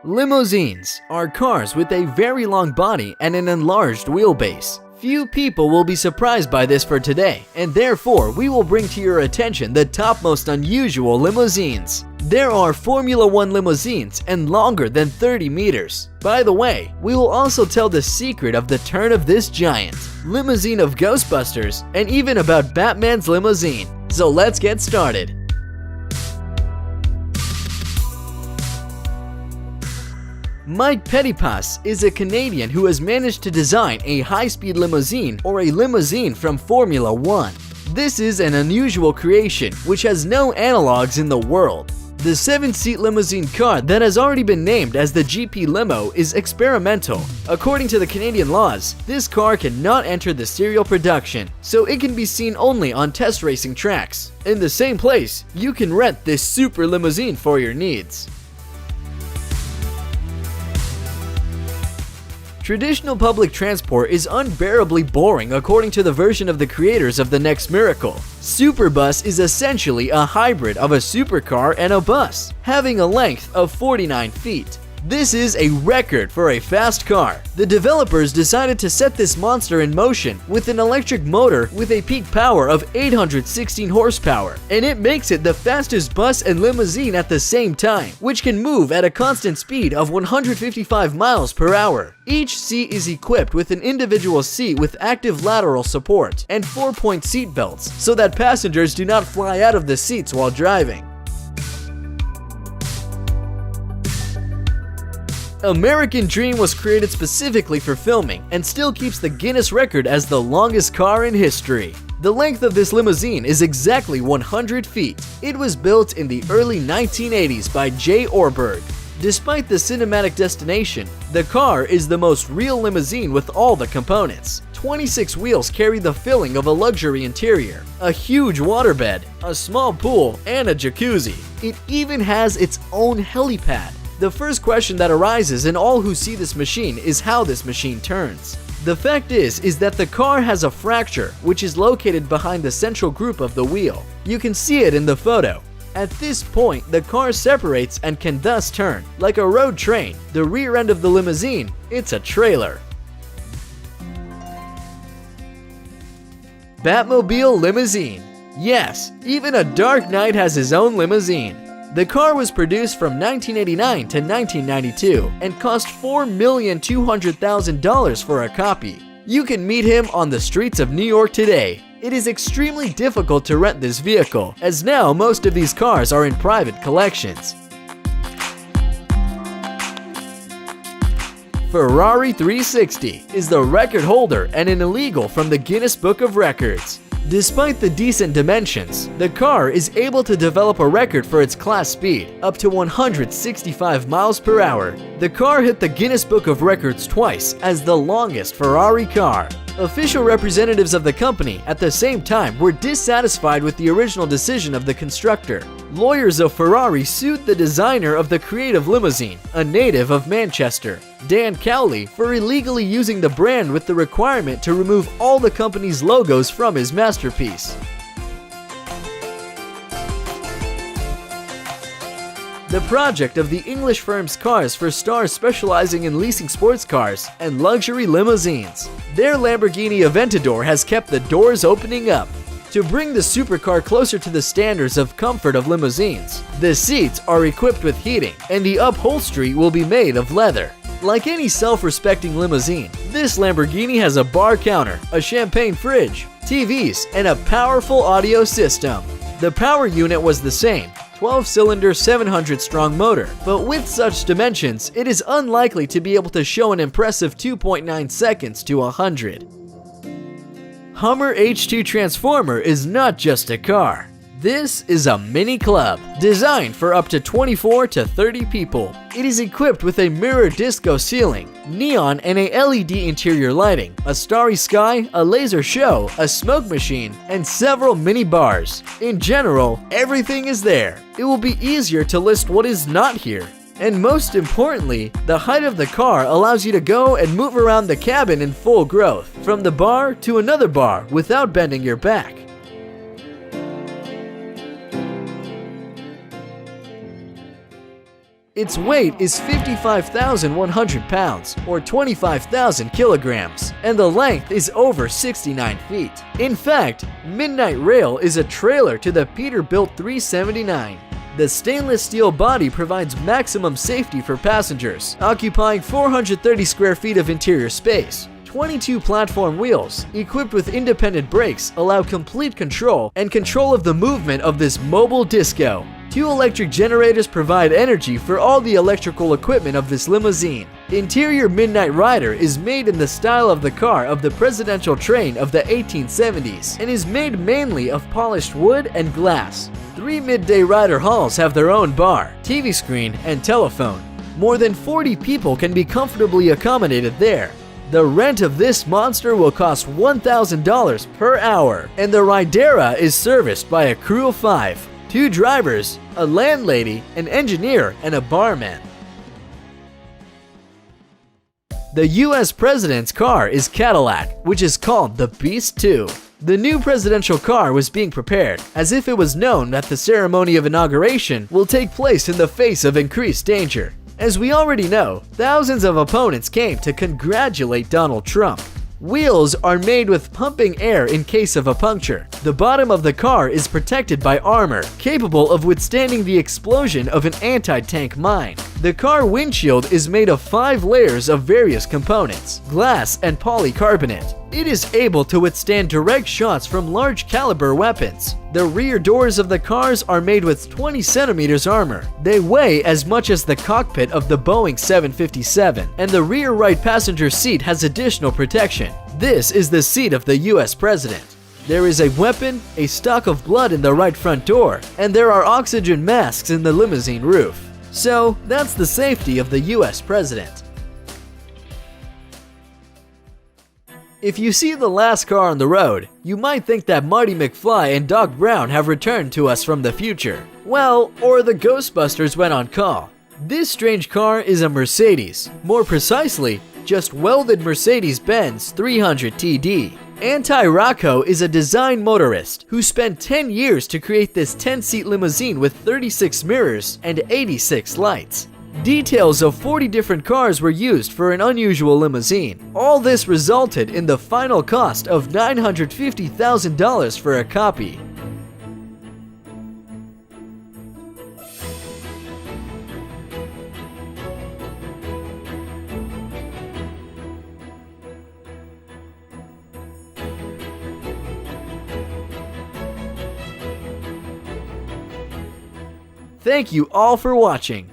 Limousines are cars with a very long body and an enlarged wheelbase. Few people will be surprised by this for today, and therefore we will bring to your attention the top most unusual limousines. There are Formula 1 limousines and longer than 30 meters. By the way, we will also tell the secret of the turn of this giant, limousine of Ghostbusters, and even about Batman's limousine. So let's get started. Mike Pettipas is a Canadian who has managed to design a high-speed limousine or a limousine from Formula 1. This is an unusual creation which has no analogs in the world. The 7-seat limousine car that has already been named as the GP Limo is experimental. According to the Canadian laws, this car cannot enter the serial production, so it can be seen only on test racing tracks. In the same place, you can rent this super limousine for your needs. Traditional public transport is unbearably boring according to the version of the creators of The Next Miracle. Superbus is essentially a hybrid of a supercar and a bus, having a length of 49 feet. This is a record for a fast car. The developers decided to set this monster in motion with an electric motor with a peak power of 816 horsepower, and it makes it the fastest bus and limousine at the same time, which can move at a constant speed of 155 miles per hour. Each seat is equipped with an individual seat with active lateral support and 4-point seat belts so that passengers do not fly out of the seats while driving. American Dream was created specifically for filming and still keeps the Guinness record as the longest car in history. The length of this limousine is exactly 100 feet. It was built in the early 1980s by J. Orberg. Despite the cinematic destination, the car is the most real limousine with all the components. 26 wheels carry the filling of a luxury interior, a huge waterbed, a small pool, and a jacuzzi. It even has its own helipad. The first question that arises in all who see this machine is how this machine turns. The fact is that the car has a fracture which is located behind the central group of the wheel. You can see it in the photo. At this point, the car separates and can thus turn. Like a road train, the rear end of the limousine, it's a trailer. Batmobile Limousine. Yes, even a Dark Knight has his own limousine. The car was produced from 1989 to 1992 and cost $4,200,000 for a copy. You can meet him on the streets of New York today. It is extremely difficult to rent this vehicle, as now most of these cars are in private collections. Ferrari 360 is the record holder and an illegal from the Guinness Book of Records. Despite the decent dimensions, the car is able to develop a record for its class speed, up to 165 miles per hour. The car hit the Guinness Book of Records twice as the longest Ferrari car. Official representatives of the company at the same time were dissatisfied with the original decision of the constructor. Lawyers of Ferrari sued the designer of the creative limousine, a native of Manchester, Dan Cowley, for illegally using the brand with the requirement to remove all the company's logos from his masterpiece. The project of the English firm's Cars for stars specializing in leasing sports cars and luxury limousines. Their Lamborghini Aventador has kept the doors opening up. To bring the supercar closer to the standards of comfort of limousines, the seats are equipped with heating and the upholstery will be made of leather. Like any self-respecting limousine, this Lamborghini has a bar counter, a champagne fridge, TVs, and a powerful audio system. The power unit was the same, 12-cylinder 700-strong motor, but with such dimensions, it is unlikely to be able to show an impressive 2.9 seconds to 100. Hummer H2 Transformer is not just a car. This is a mini club, designed for up to 24 to 30 people. It is equipped with a mirror disco ceiling, neon and a LED interior lighting, a starry sky, a laser show, a smoke machine, and several mini bars. In general, everything is there. It will be easier to list what is not here. And most importantly, the height of the car allows you to go and move around the cabin in full growth, from the bar to another bar without bending your back. Its weight is 55,100 pounds, or 25,000 kilograms, and the length is over 69 feet. In fact, Midnight Rail is a trailer to the Peterbilt 379. The stainless steel body provides maximum safety for passengers, occupying 430 square feet of interior space. 22 platform wheels, equipped with independent brakes, allow complete control of the movement of this mobile disco. 2 electric generators provide energy for all the electrical equipment of this limousine. Interior Midnight Rider is made in the style of the car of the presidential train of the 1870s and is made mainly of polished wood and glass. 3 midday rider halls have their own bar, TV screen, and telephone. More than 40 people can be comfortably accommodated there. The rent of this monster will cost $1,000 per hour, and the Ridera is serviced by a crew of 5, 2 drivers, a landlady, an engineer, and a barman. The US President's car is Cadillac, which is called the Beast 2. The new presidential car was being prepared, as if it was known that the ceremony of inauguration will take place in the face of increased danger. As we already know, thousands of opponents came to congratulate Donald Trump. Wheels are made with pumping air in case of a puncture. The bottom of the car is protected by armor, capable of withstanding the explosion of an anti-tank mine. The car windshield is made of 5 layers of various components, glass and polycarbonate. It is able to withstand direct shots from large caliber weapons. The rear doors of the cars are made with 20 centimeters armor. They weigh as much as the cockpit of the Boeing 757, and the rear right passenger seat has additional protection. This is the seat of the US President. There is a weapon, a stock of blood in the right front door, and there are oxygen masks in the limousine roof. So that's the safety of the US President. If you see the last car on the road, you might think that Marty McFly and Doc Brown have returned to us from the future. Well, or the Ghostbusters went on call. This strange car is a Mercedes, more precisely, just welded Mercedes-Benz 300 TD. Anti-Rocco is a design motorist who spent 10 years to create this 10-seat limousine with 36 mirrors and 86 lights. Details of 40 different cars were used for an unusual limousine. All this resulted in the final cost of $950,000 for a copy. Thank you all for watching.